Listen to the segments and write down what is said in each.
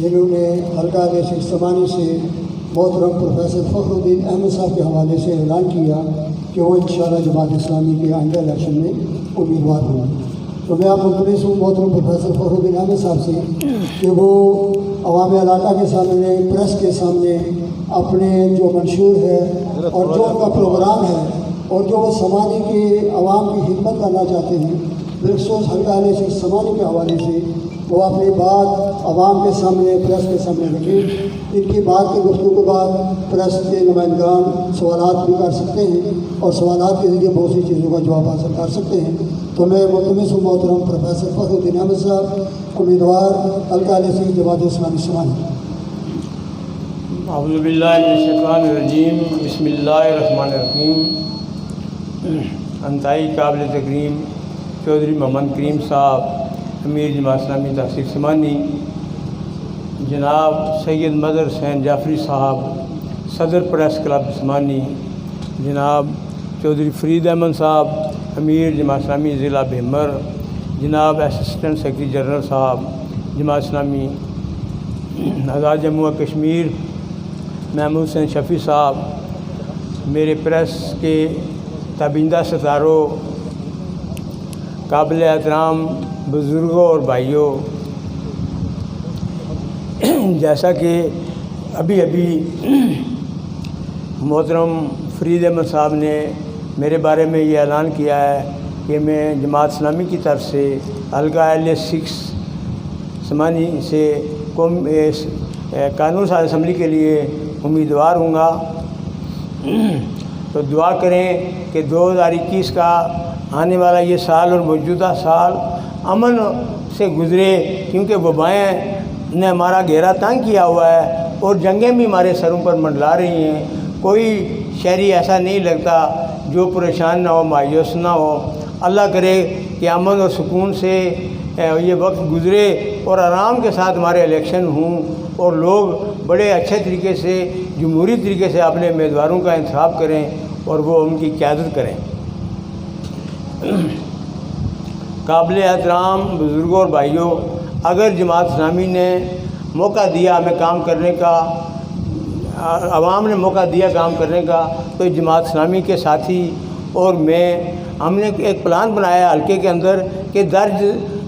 جنہوں نے حلقہ شیخ سمانی سے محترم پروفیسر فخرالدین احمد صاحب کے حوالے سے اعلان کیا کہ وہ انشاءاللہ جماعت اسلامی کے آئندہ الیکشن میں امیدوار ہوں۔ تو میں آپ کو گزارش ہوں محترم پروفیسر فخرالدین احمد صاحب سے کہ وہ عوام علاقہ کے سامنے، پریس کے سامنے اپنے جو منشور ہے اور جو ان کا پروگرام ہے اور جو وہ سمانی کے عوام کی خدمت کرنا چاہتے ہیں، بالخصوص حلقہ شیخ سمانی کے حوالے سے وہ اپنی بات عوام کے سامنے، پریس کے سامنے رکھیں۔ ان کی بات کی گفتگو کے بعد پریس کے نمائندگان سوالات بھی کر سکتے ہیں اور سوالات کے ذریعے بہت سی چیزوں کا جواب حاصل کر سکتے ہیں۔ تو میں ملتمس ہوں محترم پروفیسر فخرالدین احمد صاحب، امیدوار حلقہ شیخ جماعت اسلامی سمانی۔ اعوذ باللہ من الشیطان الرجیم، بسم اللہ الرحمن الرحیم۔ انتہائی قابل تکریم چودھری محمد کریم صاحب، امیر جماعت اسلامی تحصیل سمانی، جناب سید مظہر حسین جعفری صاحب، صدر پریس کلب سمانی، جناب چودھری فرید احمد صاحب، امیر جماعت اسلامی ضلع بھمر، جناب اسسٹنٹ سیکرٹری جنرل صاحب جماعت اسلامی آزاد جموں و کشمیر، محمود حسین شفیع صاحب، میرے پریس کے تابندہ ستاروں، قابل احترام بزرگوں اور بھائیوں، جیسا کہ ابھی محترم فرید احمد صاحب نے میرے بارے میں یہ اعلان کیا ہے کہ میں جماعت اسلامی کی طرف سے حلقہ L6 سمانی سے قانون ساز اسمبلی کے لیے امیدوار ہوں گا۔ تو دعا کریں کہ 2021 کا آنے والا یہ سال اور موجودہ سال امن سے گزرے، کیونکہ وبائیں نے ہمارا گھیرا تنگ کیا ہوا ہے اور جنگیں بھی ہمارے سروں پر منڈلا رہی ہیں۔ کوئی شہری ایسا نہیں لگتا جو پریشان نہ ہو، مایوس نہ ہو۔ اللہ کرے کہ امن اور سکون سے یہ وقت گزرے اور آرام کے ساتھ ہمارے الیکشن ہوں اور لوگ بڑے اچھے طریقے سے، جمہوری طریقے سے اپنے امیدواروں کا انتخاب کریں اور وہ ان کی قیادت کریں۔ قابل احترام بزرگوں اور بھائیوں، اگر جماعت اسلامی نے موقع دیا ہمیں کام کرنے کا، عوام نے موقع دیا کام کرنے کا، تو جماعت اسلامی کے ساتھی اور ہم نے ایک پلان بنایا حلقے کے اندر کہ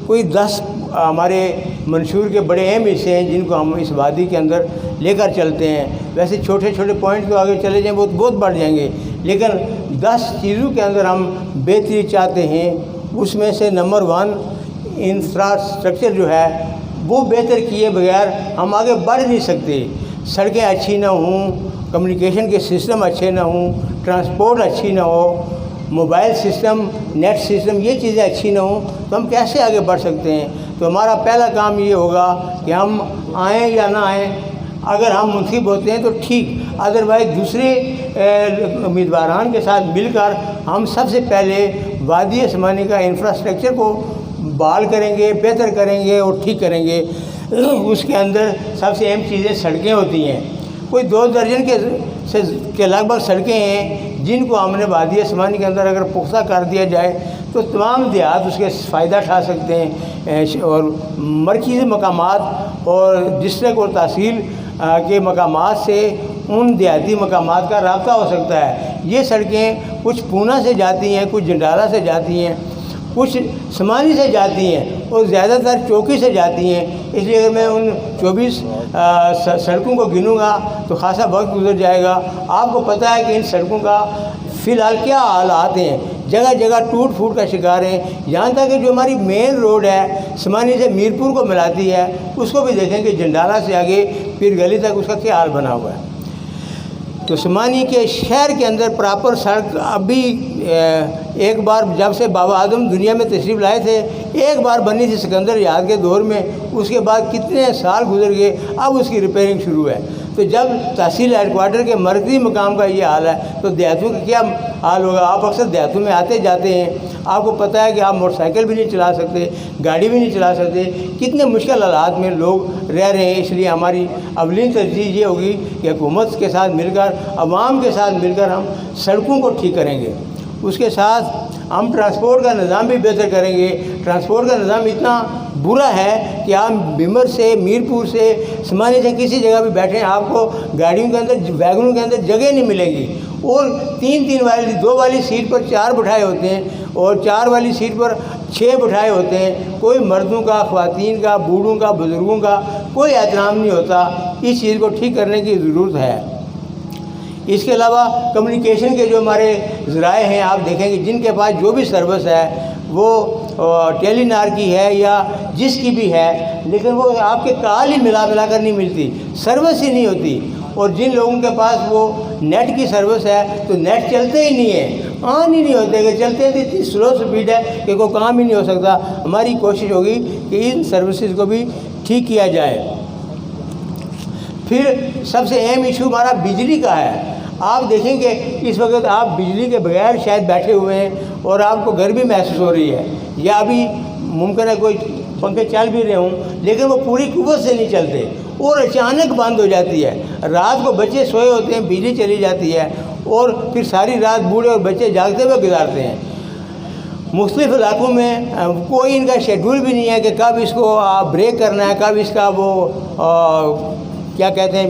کوئی 10 ہمارے منشور کے بڑے اہم حصے ہیں جن کو ہم اس وادی کے اندر لے کر چلتے ہیں۔ ویسے چھوٹے چھوٹے پوائنٹ تو آگے چلے جائیں بہت بڑھ جائیں گے، لیکن 10 چیزوں کے اندر ہم بہتری چاہتے ہیں۔ اس میں سے نمبر 1 انفراسٹرکچر جو ہے وہ بہتر کیے بغیر ہم آگے بڑھ نہیں سکتے۔ سڑکیں اچھی نہ ہوں، کمیونیکیشن کے سسٹم اچھے نہ ہوں، ٹرانسپورٹ اچھی نہ ہو، موبائل سسٹم، نیٹ سسٹم، یہ چیزیں اچھی نہ ہوں تو ہم کیسے آگے بڑھ سکتے ہیں؟ تو ہمارا پہلا کام یہ ہوگا کہ ہم آئیں یا نہ آئیں، اگر ہم منتخب ہوتے ہیں تو ٹھیک، ادروائز دوسرے امیدواران کے ساتھ مل کر ہم سب سے پہلے وادی سمانی کا انفراسٹرکچر کو بحال کریں گے، بہتر کریں گے اور ٹھیک کریں گے۔ اس کے اندر سب سے اہم چیزیں سڑکیں ہوتی ہیں۔ کوئی 2 درجن کے لگ بھگ سڑکیں ہیں جن کو ہم نے وادی سمانی کے اندر اگر پختہ کر دیا جائے تو تمام دیہات اس کے فائدہ اٹھا سکتے ہیں، اور مرکزی مقامات اور ڈسٹرکٹ اور تحصیل کے مقامات سے ان دیہاتی مقامات کا رابطہ ہو سکتا ہے۔ یہ سڑکیں کچھ پونا سے جاتی ہیں، کچھ جنڈالہ سے جاتی ہیں، کچھ سمانی سے جاتی ہیں اور زیادہ تر چوکی سے جاتی ہیں۔ اس لیے اگر میں ان 24 سڑکوں کو گنوں گا تو خاصا وقت گزر جائے گا۔ آپ کو پتہ ہے کہ ان سڑکوں کا فی الحال کیا حالات ہیں، جگہ جگہ ٹوٹ پھوٹ کا شکار ہیں۔ یہاں تک کہ جو ہماری مین روڈ ہے سمانی سے میرپور کو ملاتی ہے، اس کو بھی دیکھیں کہ جنڈالہ سے آگے پیر گلی تک اس کا کیا حال بنا ہوا ہے۔ تو سمانی کے شہر کے اندر پراپر سڑک ابھی ایک بار جب سے بابا آدم دنیا میں تشریف لائے تھے ایک بار بنی تھی سکندر یاد کے دور میں، اس کے بعد کتنے سال گزر گئے، اب اس کی ریپیئرنگ شروع ہے۔ تو جب تحصیل ہیڈ کوارٹر کے مرکزی مقام کا یہ حال ہے تو دیہاتوں کا کیا حال ہوگا؟ آپ اکثر دیہاتوں میں آتے جاتے ہیں، آپ کو پتہ ہے کہ آپ موٹر سائیکل بھی نہیں چلا سکتے، گاڑی بھی نہیں چلا سکتے، کتنے مشکل حالات میں لوگ رہ رہے ہیں۔ اس لیے ہماری اولین ترجیح یہ ہوگی کہ حکومت کے ساتھ مل کر، عوام کے ساتھ مل کر ہم سڑکوں کو ٹھیک کریں گے اس کے ساتھ ہم ٹرانسپورٹ کا نظام بھی بہتر کریں گے۔ ٹرانسپورٹ کا نظام اتنا برا ہے کہ آپ بیمر سے، میرپور سے، سمانے سے کسی جگہ بھی بیٹھیں، آپ کو گاڑیوں کے اندر، ویگنوں کے اندر جگہ نہیں ملے گی، اور 3 والی، 2 والی سیٹ پر 4 بٹھائے ہوتے ہیں اور 4 والی سیٹ پر 6 بٹھائے ہوتے ہیں۔ کوئی مردوں کا، خواتین کا، بوڑھوں کا، بزرگوں کا کوئی احترام نہیں ہوتا۔ اس چیز کو ٹھیک کرنے کی ضرورت ہے۔ اس کے علاوہ کمیونیکیشن کے جو ہمارے ذرائع ہیں، آپ دیکھیں گے جن کے پاس جو بھی سروس ہے وہ ٹیلی نار کی ہے یا جس کی بھی ہے، لیکن وہ آپ کے کال ہی ملا کر نہیں ملتی، سروس ہی نہیں ہوتی۔ اور جن لوگوں کے پاس وہ نیٹ کی سروس ہے تو نیٹ چلتے ہی نہیں ہے، آن ہی نہیں ہوتے، کہ چلتے ہیں تو اتنی سلو سپیڈ ہے کہ کوئی کام ہی نہیں ہو سکتا۔ ہماری کوشش ہوگی کہ ان سروسز کو بھی ٹھیک کیا جائے۔ پھر سب سے اہم ایشو ہمارا بجلی کا ہے۔ آپ دیکھیں کہ اس وقت آپ بجلی کے بغیر شاید بیٹھے ہوئے ہیں اور آپ کو گرمی محسوس ہو رہی ہے، یا ابھی ممکن ہے کوئی پنکھے چل بھی رہے ہوں لیکن وہ پوری قوت سے نہیں چلتے اور اچانک بند ہو جاتی ہے۔ رات کو بچے سوئے ہوتے ہیں، بجلی چلی جاتی ہے اور پھر ساری رات بوڑھے اور بچے جاگتے ہوئے گزارتے ہیں۔ مختلف علاقوں میں کوئی ان کا شیڈول بھی نہیں ہے کہ کب اس کو بریک کرنا ہے، کب اس کا وہ کیا کہتے ہیں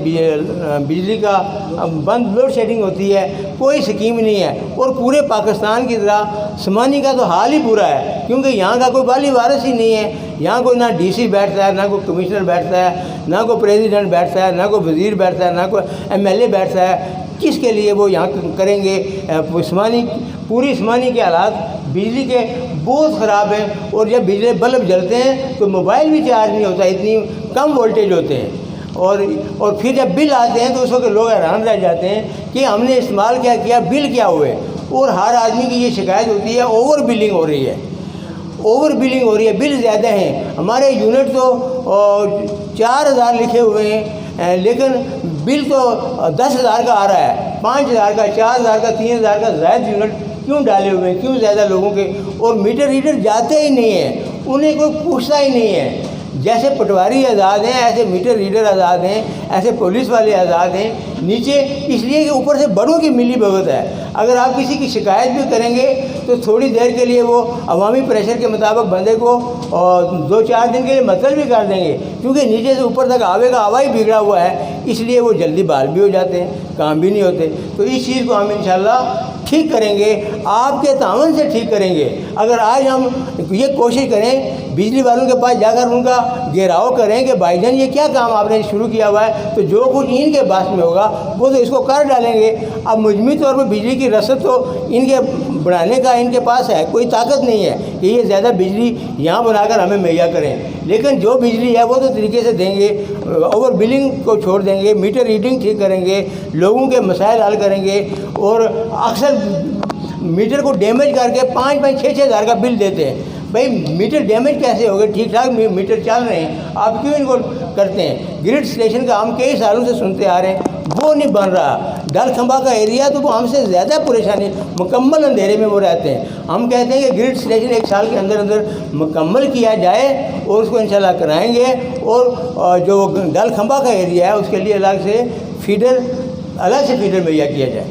بجلی کا بند، لوڈ شیڈنگ ہوتی ہے، کوئی سکیم نہیں ہے۔ اور پورے پاکستان کی طرح سمانی کا تو حال ہی برا ہے، کیونکہ یہاں کا کوئی والی وارث ہی نہیں ہے۔ یہاں کوئی نہ ڈی سی بیٹھتا ہے، نہ کوئی کمشنر بیٹھتا ہے، نہ کوئی پریزیڈنٹ بیٹھتا ہے، نہ کوئی وزیر بیٹھتا ہے، نہ کوئی ایم ایل اے بیٹھتا ہے۔ کس کے لیے وہ یہاں کریں گے؟ پوری سمانی کے حالات بجلی کے بہت خراب ہیں، اور جب بجلی بلب جلتے ہیں تو موبائل بھی چارج نہیں ہوتا، اتنی کم وولٹیج ہوتے ہیں۔ اور پھر جب بل آتے ہیں تو اس وقت لوگ حیران رہ جاتے ہیں کہ ہم نے استعمال کیا کیا، بل کیا ہوئے۔ اور ہر آدمی کی یہ شکایت ہوتی ہے اوور بلنگ ہو رہی ہے، اوور بلنگ ہو رہی ہے، بل زیادہ ہیں۔ ہمارے یونٹ تو 4000 لکھے ہوئے ہیں لیکن بل تو 10,000 کا آ رہا ہے، 5,000 کا، 4,000 کا، 3,000 کا زائد یونٹ کیوں ڈالے ہوئے ہیں، کیوں زیادہ لوگوں کے؟ اور میٹر ریڈر جاتے ہی نہیں ہیں، انہیں کوئی پوچھتا ہی نہیں ہے۔ جیسے پٹواری آزاد ہیں ایسے میٹر ریڈر آزاد ہیں، ایسے پولیس والے آزاد ہیں نیچے، اس لیے کہ اوپر سے بڑوں کی ملی بھگت ہے۔ اگر آپ کسی کی شکایت بھی کریں گے تو تھوڑی دیر کے لیے وہ عوامی پریشر کے مطابق بندے کو 2-4 دن کے لیے معطل بھی کر دیں گے، کیونکہ نیچے سے اوپر تک آوے کا آوا ہی بگڑا ہوا ہے، اس لیے وہ جلدی بحال بھی ہو جاتے ہیں، کام بھی نہیں ہوتے۔ تو اس چیز کو ہم انشاءاللہ ٹھیک کریں گے، آپ کے تعاون سے ٹھیک کریں گے۔ اگر آج ہم یہ کوشش کریں بجلی والوں کے پاس جا کر ان کا گھیراؤ کریں کہ بھائی جان یہ کیا کام آپ نے شروع کیا ہوا ہے، تو جو کچھ ان کے پاس میں ہوگا وہ تو اس کو کر ڈالیں گے۔ اب مجموعی طور پر بجلی کی رسد تو ان کے بڑھانے کا ان کے پاس ہے، کوئی طاقت نہیں ہے کہ یہ زیادہ بجلی یہاں بنا کر ہمیں مہیا کریں، لیکن جو بجلی ہے وہ تو طریقے سے دیں گے، اوور بلنگ کو چھوڑ دیں گے، میٹر ریڈنگ ٹھیک کریں گے، لوگوں کے مسائل حل کریں گے۔ اور اکثر میٹر کو ڈیمیج کر کے 5-6 ہزار کا بل دیتے ہیں۔ بھائی میٹر ڈیمیج کیسے ہو گئے؟ ٹھیک ٹھاک میٹر چل رہے ہیں، آپ کیوں ان کو کرتے ہیں؟ گرڈ اسٹیشن کا ہم کئی سالوں سے سنتے آ رہے ہیں، وہ نہیں بن رہا۔ ڈل کھمبا کا ایریا تو وہ ہم سے زیادہ پریشانی، مکمل اندھیرے میں وہ رہتے ہیں۔ ہم کہتے ہیں کہ گرڈ اسٹیشن 1 سال کے اندر مکمل کیا جائے اور اس کو انشاءاللہ کرائیں گے۔ اور جو ڈل کھمبا کا ایریا ہے اس کے لیے الگ سے فیڈر مہیا کیا جائے۔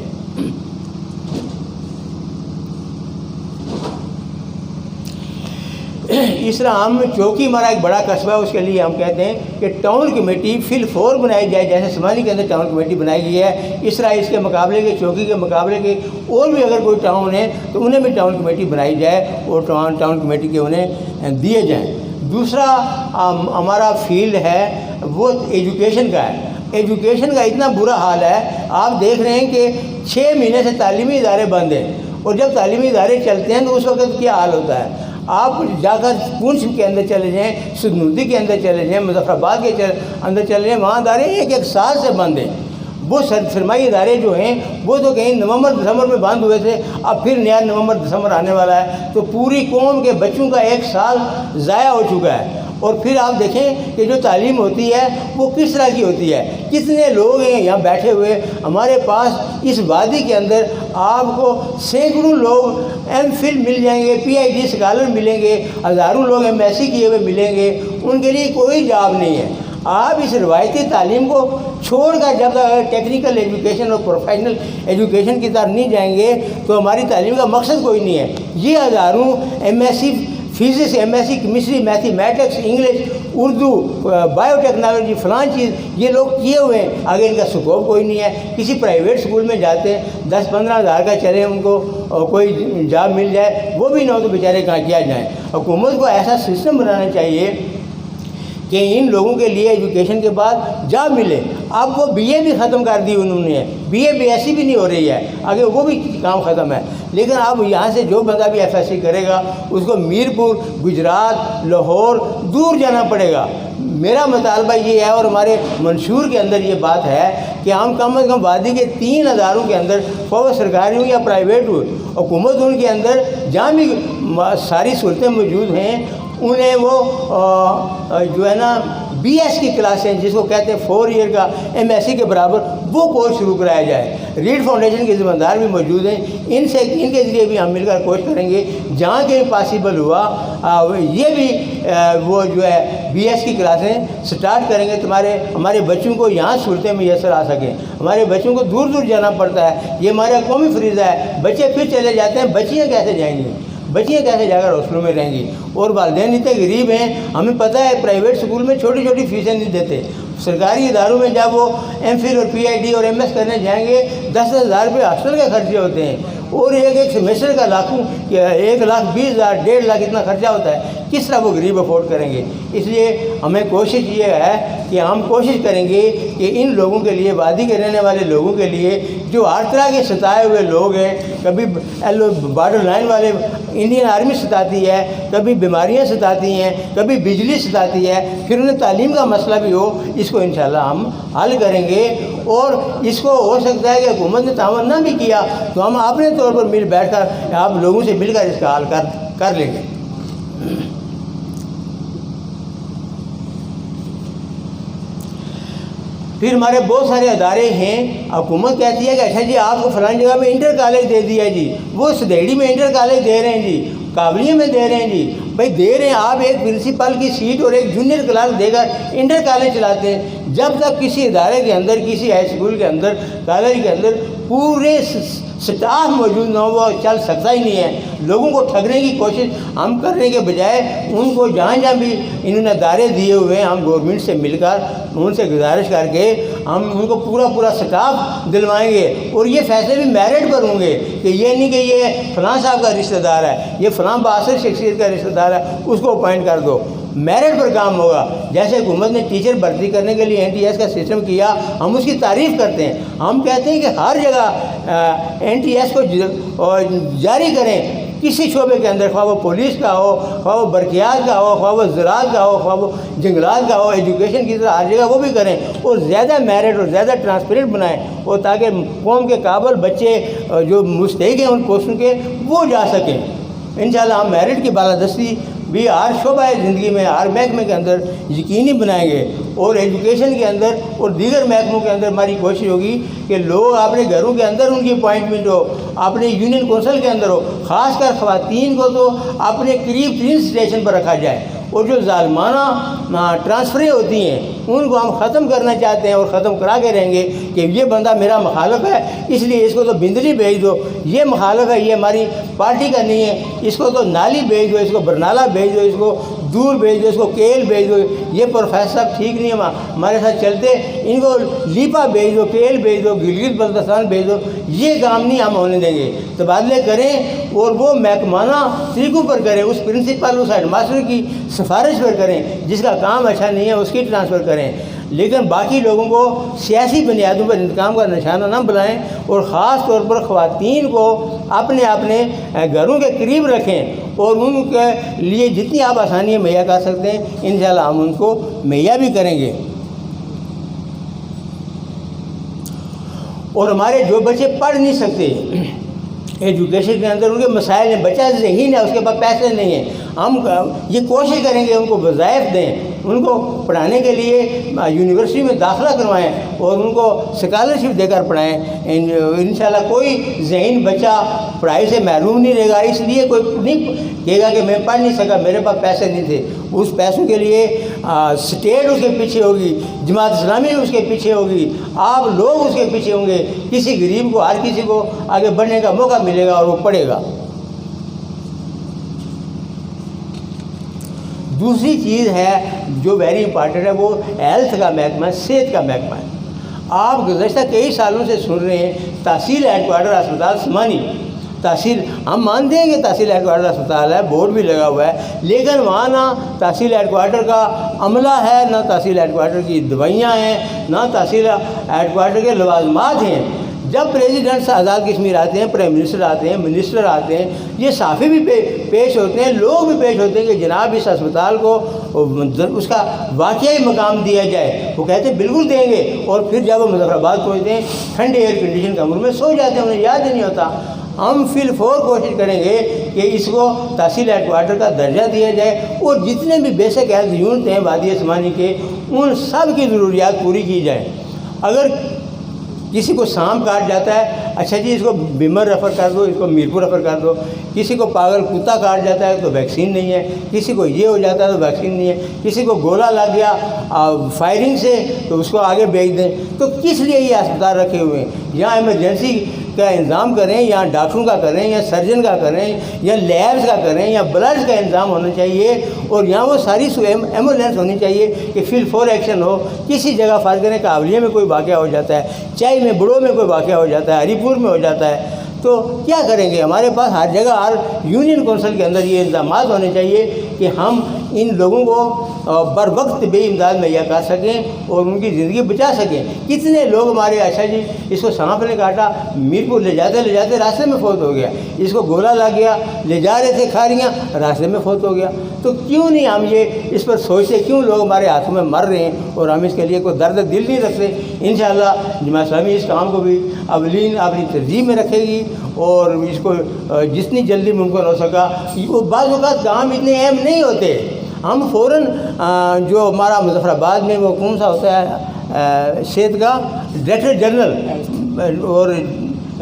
اس طرح ہم چوکی ہمارا ایک بڑا قصبہ ہے، اس کے لیے ہم کہتے ہیں کہ ٹاؤن کمیٹی فل 4 بنائی جائے، جیسے سمانی کے اندر ٹاؤن کمیٹی بنائی گئی ہے، اس طرح اس کے مقابلے کے چوکی کے مقابلے کے اور بھی اگر کوئی ٹاؤن ہے تو انہیں بھی ٹاؤن کمیٹی بنائی جائے اور ٹاؤن کمیٹی کے انہیں دیے جائیں۔ دوسرا ہمارا فیلڈ ہے وہ ایجوکیشن کا ہے۔ ایجوکیشن کا اتنا برا حال ہے، آپ دیکھ رہے ہیں کہ 6 مہینے سے تعلیمی ادارے بند ہیں، اور جب تعلیمی ادارے چلتے ہیں تو اس وقت کیا حال ہوتا ہے؟ آپ جا کر پونچھ کے اندر چلے جائیں، سدنودی کے اندر چلے جائیں، مظفر آباد کے اندر چلے جائیں، وہاں ادارے 1 سال سے بند ہیں۔ وہ سرمائی ادارے جو ہیں وہ تو کہیں نومبر دسمبر میں بند ہوئے تھے، اب پھر نیا نومبر دسمبر آنے والا ہے، تو پوری قوم کے بچوں کا 1 سال ضائع ہو چکا ہے۔ اور پھر آپ دیکھیں کہ جو تعلیم ہوتی ہے وہ کس طرح کی ہوتی ہے، کتنے لوگ ہیں یہاں بیٹھے ہوئے ہمارے پاس اس وادی کے اندر، آپ کو سینکڑوں لوگ ایم فل مل جائیں گے، پی آئی ڈی اسکالر ملیں گے، ہزاروں لوگ ایم ایس سی کیے ہوئے ملیں گے، ان کے لیے کوئی جاب نہیں ہے۔ آپ اس روایتی تعلیم کو چھوڑ کر جب تک ٹیکنیکل ایجوکیشن اور پروفیشنل ایجوکیشن کی طرف نہیں جائیں گے تو ہماری تعلیم کا مقصد کوئی نہیں ہے. یہ ہزاروں M S C physics, M S C chemistry, mathematics, English, Urdu, biotechnology, فلاں چیز یہ لوگ کیے ہوئے ہیں، آگے ان کا سکوپ کوئی نہیں ہے. کسی پرائیویٹ اسکول میں جاتے ہیں 10-15 ہزار کا چلے ان کو کوئی جاب مل جائے، وہ بھی نہ ہو تو بیچارے کہاں کیا جائیں. حکومت کو ایسا سسٹم بنانا چاہیے کہ ان لوگوں کے لیے ایجوکیشن کے بعد جاب ملے. اب وہ بی اے بھی ختم کر دی انہوں نے، B A B S C بھی نہیں ہو رہی ہے، آگے وہ بھی کام ختم ہے. لیکن اب یہاں سے جو بندہ بھی ایف ایس سی کرے گا اس کو میرپور، گجرات، لاہور دور جانا پڑے گا. میرا مطالبہ یہ ہے اور ہمارے منشور کے اندر یہ بات ہے کہ ہم کم از کم وادی کے 3 اداروں کے اندر، خواہ سرکاری ہوں یا پرائیویٹ ہوں، حکومت ان کے اندر جہاں بھی ساری صورتیں موجود ہیں انہیں وہ جو ہے نا بی ایس کی کلاسیں جس کو کہتے ہیں 4 ایئر کا ایم ایس سی کے برابر وہ کورس شروع کرایا جائے. ریڈ فاؤنڈیشن کے ذمہ دار بھی موجود ہیں، ان کے ذریعے بھی ہم مل کر کوشش کریں گے جہاں کہیں پاسبل ہوا یہ بھی وہ جو ہے بی ایس کی کلاسیں سٹارٹ کریں گے. ہمارے بچوں کو یہاں صورتیں میسر آ سکیں. ہمارے بچوں کو دور دور جانا پڑتا ہے، یہ ہمارا قومی فریضہ ہے. بچے پھر چلے جاتے ہیں، بچیاں کیسے جائیں گی؟ بچیاں کیسے جا کر ہاسٹلوں میں رہیں گی؟ اور والدین اتنے غریب ہیں، ہمیں پتہ ہے پرائیویٹ اسکول میں چھوٹی چھوٹی فیسیں نہیں دیتے. سرکاری اداروں میں جب وہ ایم فل اور پی آئی ڈی اور ایم ایس کرنے جائیں گے 10,000 روپے ہاسٹل کے خرچے ہوتے ہیں، اور ایک سیمیسٹر کا 1,20,000 1.5 لاکھ اتنا خرچہ ہوتا ہے. کس طرح وہ غریب افورڈ کریں گے؟ اس لیے ہمیں کوشش یہ ہے کہ ہم کوشش کریں گے کہ ان لوگوں کے لیے، وادی کے رہنے والے لوگوں کے لیے جو ہر طرح کے ستائے ہوئے لوگ ہیں، کبھی بارڈر لائن والے انڈین آرمی ستاتی ہے، کبھی بیماریاں ستاتی ہیں، کبھی بجلی ستاتی ہے، پھر انہیں تعلیم کا مسئلہ بھی ہو، اس کو انشاءاللہ ہم حل کریں گے. اور اس کو ہو سکتا ہے کہ حکومت نے تعاون نہ بھی کیا تو ہم اپنے طور پر مل بیٹھ کر آپ لوگوں سے مل کر اس کا حل کر لیں گے. پھر ہمارے بہت سارے ادارے ہیں، حکومت کہتی ہے کہ اچھا جی آپ کو فلاں جگہ میں انٹر کالج دے دیا جی، وہ سدیڑی میں انٹر کالج دے رہے ہیں جی، قابلیے میں دے رہے ہیں جی. بھائی دے رہے ہیں، آپ ایک پرنسپل کی سیٹ اور ایک جونیئر کلاس دے کر انٹر کالج چلاتے ہیں. جب تک کسی ادارے کے اندر، کسی ہائی اسکول کے اندر، کالج کے اندر پورے سٹاف موجود نہ ہو وہ چل سکتا ہی نہیں ہے. لوگوں کو ٹھگنے کی کوشش ہم کرنے کے بجائے ان کو جہاں جہاں بھی انہوں نے ادارے دیے ہوئے ہیں ہم گورنمنٹ سے مل کر ان سے گزارش کر کے ہم ان کو پورا سٹاف دلوائیں گے. اور یہ فیصلے بھی میرٹ پر ہوں گے کہ یہ نہیں کہ یہ فلاں صاحب کا رشتہ دار ہے، یہ فلاں باثر شخصیت کا رشتہ دار ہے، اس کو اپوائنٹ کر دو. میرٹ پر کام ہوگا. جیسے حکومت نے ٹیچر بھرتی کرنے کے لیے این ٹی ایس کا سسٹم کیا، ہم اس کی تعریف کرتے ہیں. ہم کہتے ہیں کہ ہر جگہ این ٹی ایس کو جاری کریں، کسی شعبے کے اندر، خواہ وہ پولیس کا ہو، خواہ وہ برقیات کا ہو، خواہ وہ زراعت کا ہو، خواہ وہ جنگلات کا ہو، ایجوکیشن کی طرح ہر جگہ وہ بھی کریں اور زیادہ میرٹ اور زیادہ ٹرانسپیرنٹ بنائیں، اور تاکہ قوم کے قابل بچے جو مستحق ہیں ان پوسٹوں کے وہ جا سکیں. انشاءاللہ ہم میرٹ کی بالادستی بھی ہر شعبہ زندگی میں، ہر محکمے کے اندر یقینی بنائیں گے. اور ایجوکیشن کے اندر اور دیگر محکموں کے اندر ہماری کوشش ہوگی کہ لوگ اپنے گھروں کے اندر ان کی اپوائنٹمنٹ ہو، اپنے یونین کونسل کے اندر ہو. خاص کر خواتین کو تو اپنے قریب ترین اسٹیشن پر رکھا جائے. اور جو ظالمانہ ٹرانسفریں ہوتی ہیں ان کو ہم ختم کرنا چاہتے ہیں اور ختم کرا کے رہیں گے کہ یہ بندہ میرا مخالف ہے اس لیے اس کو تو بندری بھیج دو، یہ مخالف ہے یہ ہماری پارٹی کا نہیں ہے اس کو تو نالی بھیج دو، اس کو برنالہ بھیج دو، اس کو دور بھیج دو، اس کو کیل بھیج دو، یہ پروفیسر صاحب ٹھیک نہیں ہے ہمارے ساتھ چلتے، ان کو لیپا بھیج دو، کیل بھیج دو، گلگت بلتستان بھیج دو. یہ کام نہیں ہم ہونے دیں گے. تبادلے کریں اور وہ محکمانہ طریقوں پر کریں، اس پرنسپل اس ہیڈ ماسٹر کی سفارش پر کریں، جس کا کام اچھا نہیں ہے اس کی ٹرانسفر کریں. لیکن باقی لوگوں کو سیاسی بنیادوں پر انتقام کا نشانہ نہ بنائیں. اور خاص طور پر خواتین کو اپنے گھروں کے قریب رکھیں اور ان کے لیے جتنی آپ آسانیاں مہیا کر سکتے ہیں انشاءاللہ ہم ان کو مہیا بھی کریں گے. اور ہمارے جو بچے پڑھ نہیں سکتے ایجوکیشن کے اندر، ان کے مسائل ہیں، بچہ ذہین ہے اس کے پاس پیسے نہیں ہیں، ہم یہ کوشش کریں گے ان کو وظائف دیں، ان کو پڑھانے کے لیے یونیورسٹی میں داخلہ کروائیں اور ان کو اسکالرشپ دے کر پڑھائیں. انشاءاللہ کوئی ذہین بچہ پڑھائی سے محروم نہیں رہے گا. اس لیے کوئی نہیں کہے گا کہ میں پڑھ نہیں سکا، میرے پاس پیسے نہیں تھے. اس پیسوں کے لیے اسٹیٹ اس کے پیچھے ہوگی، جماعت اسلامی اس کے پیچھے ہوگی، آپ لوگ اس کے پیچھے ہوں گے، کسی غریب کو، ہر کسی کو آگے بڑھنے کا موقع ملے گا اور وہ پڑھے گا۔ دوسری چیز ہے جو ویری امپارٹنٹ ہے، وہ ہیلتھ کا محکمہ ہے، صحت کا محکمہ ہے۔ آپ گزشتہ کئی سالوں سے سن رہے ہیں تحصیل ہیڈ کوارٹر اسپتال سمانی، تحصیل ہم مانتے ہیں کہ تحصیل ہیڈ کوارٹر اسپتال ہے، بورڈ بھی لگا ہوا ہے، لیکن وہاں نہ تحصیل ہیڈ کوارٹر کا عملہ ہے، نہ تحصیل ہیڈ کوارٹر کی دوائیاں ہیں، نہ تحصیل ہیڈ کوارٹر کے لوازمات ہیں۔ جب پریزیڈنٹ آزاد کشمیر آتے ہیں، پرائم منسٹر آتے ہیں، منسٹر آتے ہیں، یہ صحافی بھی پیش ہوتے ہیں، لوگ بھی پیش ہوتے ہیں کہ جناب اس اسپتال کو اس کا واقعی مقام دیا جائے۔ وہ کہتے ہیں بالکل دیں گے، اور پھر جب وہ مظفر آباد پہنچتے ہیں ٹھنڈے ایئر کنڈیشن کمروں میں سو جاتے ہیں، انہیں یاد ہی نہیں ہوتا۔ ہم فی الفور کوشش کریں گے کہ اس کو تحصیل ہیڈ کوارٹر کا درجہ دیا جائے، اور جتنے بھی بیسک ہیلتھ یونٹ ہیں وادی سمانی کے، ان سب کی ضروریات پوری کی جائیں۔ اگر کسی کو سانپ کاٹ جاتا ہے، اچھا جی اس کو بیمر ریفر کر دو، اس کو میرپور ریفر کر دو۔ کسی کو پاگل کتا کاٹ جاتا ہے تو ویکسین نہیں ہے، کسی کو یہ ہو جاتا ہے تو ویکسین نہیں ہے، کسی کو گولا لگ گیا فائرنگ سے تو اس کو آگے بھیج دیں۔ تو کس لیے یہ اسپتال رکھے ہوئے ہیں؟ یہاں ایمرجنسی کا انتظام کریں، یا ڈاکٹروں کا کریں، یا سرجن کا کریں، یا لیبس کا کریں، یا بلڈ کا انتظام ہونا چاہیے، اور یہاں وہ ساری ایمبولینس ہونی چاہیے کہ فی الفور ایکشن ہو۔ کسی جگہ فرض کریں کاولیے میں کوئی واقعہ ہو جاتا ہے، چائی میں بڑوں میں کوئی واقعہ ہو جاتا ہے، ہری پور میں ہو جاتا ہے، تو کیا کریں گے؟ ہمارے پاس ہر جگہ، ہر یونین کونسل کے اندر یہ انتظامات ہونے چاہیے کہ ہم ان لوگوں کو بر وقت بے امداد مہیا کر سکیں اور ان کی زندگی بچا سکیں۔ کتنے لوگ ہمارے، اچھا جی اس کو سانپ نے کاٹا، میرپور لے جاتے راستے میں فوت ہو گیا، اس کو گولا لگ گیا، لے جا رہے تھے کھاریاں، راستے میں فوت ہو گیا۔ تو کیوں نہیں ہم یہ اس پر سوچتے؟ کیوں لوگ ہمارے ہاتھوں میں مر رہے ہیں اور ہم اس کے لیے کوئی درد دل نہیں رکھتے؟ انشاءاللہ جماعت اسلامی اس کام کو بھی اولین اپنی ترجیح میں رکھے گی، اور اس کو جتنی جلدی ممکن ہو سکا۔ وہ بعض اوقات کام اتنے اہم نہیں ہوتے، ہم فوراً جو ہمارا مظفر آباد میں وہ کون سا ہوتا ہے صحت کا ڈائریکٹر جنرل اور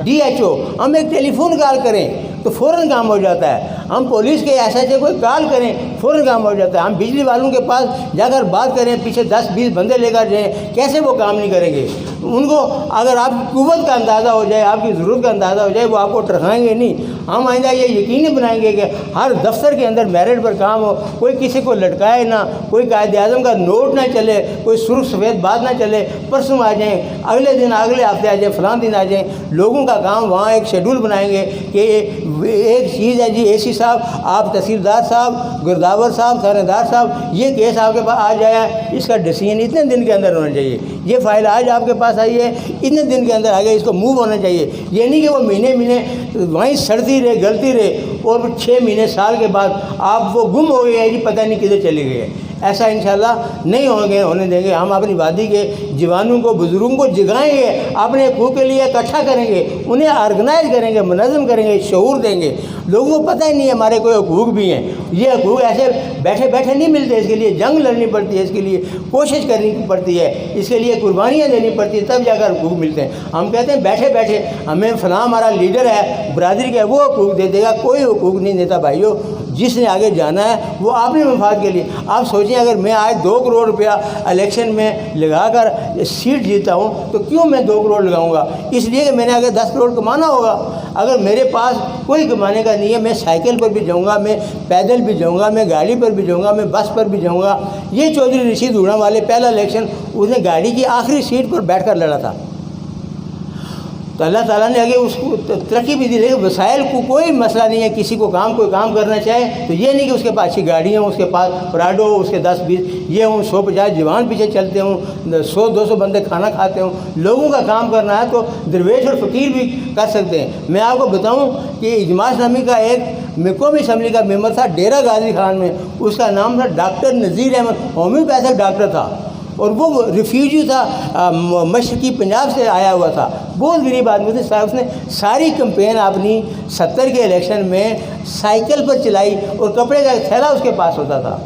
DHO، ہم ایک ٹیلی فون کال کریں تو فوراً کام ہو جاتا ہے۔ ہم پولیس کے SHO کوئی کال کریں فوراً کام ہو جاتا ہے۔ ہم بجلی والوں کے پاس جا کر بات کریں، پیچھے 10-20 بندے لے کر جائیں، کیسے وہ کام نہیں کریں گے؟ ان کو اگر آپ کی قوت کا اندازہ ہو جائے، آپ کی ضرورت کا اندازہ ہو جائے، وہ آپ کو ٹرکائیں گے نہیں۔ ہم آئندہ یہ یقینی بنائیں گے کہ ہر دفتر کے اندر میرٹ پر کام ہو، کوئی کسی کو لٹکائے نہ، کوئی قائد اعظم کا نوٹ نہ چلے، کوئی سرخ سفید بات نہ چلے، پرسوں آ جائیں، اگلے دن اگلے ہفتے آ جائیں، فلاں دن آ جائیں۔ لوگوں کا کام وہاں ایک شیڈول بنائیں گے کہ ایک چیز ہے جی AC صاحب، آپ تحصیلدار صاحب، گرداور صاحب، تھانے دار صاحب، یہ کیس آپ کے پاس آ جایا ہے، اس کا ڈیسیژن اتنے دن کے اندر ہونا چاہیے۔ یہ فائل آج آپ کے پاس آئی ہے، اتنے دن کے اندر آگے اس کو موو ہونا چاہیے۔ یہ نہیں کہ وہ مہینے وہیں سڑتی رہے، گلتی رہے، اور 6 مہینے سال کے بعد آپ وہ گم ہو گئے ہیں جی، پتہ نہیں کدھر چلی گئی ہے۔ ایسا انشاءاللہ نہیں ہونے دیں گے۔ ہم اپنی وادی کے جوانوں کو، بزرگوں کو جگائیں گے، اپنے حقوق کے لیے اکٹھا کریں گے، انہیں آرگنائز کریں گے، منظم کریں گے، شعور دیں گے۔ لوگوں کو پتہ ہی نہیں ہے ہمارے کوئی حقوق بھی ہیں۔ یہ حقوق ایسے بیٹھے بیٹھے نہیں ملتے، اس کے لیے جنگ لڑنی پڑتی ہے، اس کے لیے کوشش کرنی پڑتی ہے، اس کے لیے قربانیاں دینی پڑتی ہیں، تب جا کر حقوق ملتے ہیں۔ ہم کہتے ہیں بیٹھے بیٹھے ہمیں فلاں ہمارا لیڈر ہے، برادری کا ہے، وہ حقوق دے دے گا، کوئی حقوق نہیں دیتا بھائیو۔ جس نے آگے جانا ہے وہ اپنے مفاد کے لیے۔ آپ سوچیں اگر میں آج 2 کروڑ روپیہ الیکشن میں لگا کر سیٹ جیتا ہوں تو کیوں میں 2 کروڑ لگاؤں گا؟ اس لیے کہ میں نے اگر 10 کروڑ کمانا ہوگا۔ اگر میرے پاس کوئی کمانے کا نہیں ہے، میں سائیکل پر بھی جاؤں گا، میں پیدل بھی جاؤں گا، میں گاڑی پر بھی جاؤں گا، میں بس پر بھی جاؤں گا۔ یہ چودھری رشید اوڑا والے پہلا الیکشن اس نے گاڑی کی آخری سیٹ پر بیٹھ کر لڑا تھا، تو اللہ تعالیٰ نے آگے اس کو ترقی بھی دی۔ لیکن وسائل کو کوئی مسئلہ نہیں ہے، کسی کو کوئی کام کرنا چاہے تو یہ نہیں کہ اس کے پاس اچھی گاڑیاں ہوں، اس کے پاس پراڈو ہو، اس کے 10-20 یہ ہوں، 150 جوان پیچھے چلتے ہوں، 100-200 بندے کھانا کھاتے ہوں۔ لوگوں کا کام کرنا ہے تو درویش اور فقیر بھی کر سکتے ہیں۔ میں آپ کو بتاؤں کہ اجماع اسلامی کا ایک قومی اسمبلی کا ممبر تھا ڈیرہ غازی خان میں، اس کا نام تھا doctor Nazir Ahmed, homeopathic doctor تھا، اور وہ ریفیوجی تھا، مشرقی پنجاب سے آیا ہوا تھا، بہت غریب آدمی تھے۔ اس نے ساری کمپین اپنی 70 کے الیکشن میں سائیکل پر چلائی، اور کپڑے کا تھیلا اس کے پاس ہوتا تھا،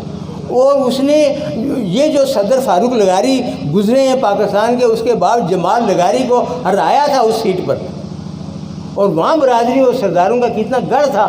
اور اس نے یہ جو صدر فاروق لغاری گزرے ہیں پاکستان کے، اس کے بعد جمال لغاری کو ہرایا تھا اس سیٹ پر، اور وہاں برادری اور سرداروں کا کتنا گڑھ تھا،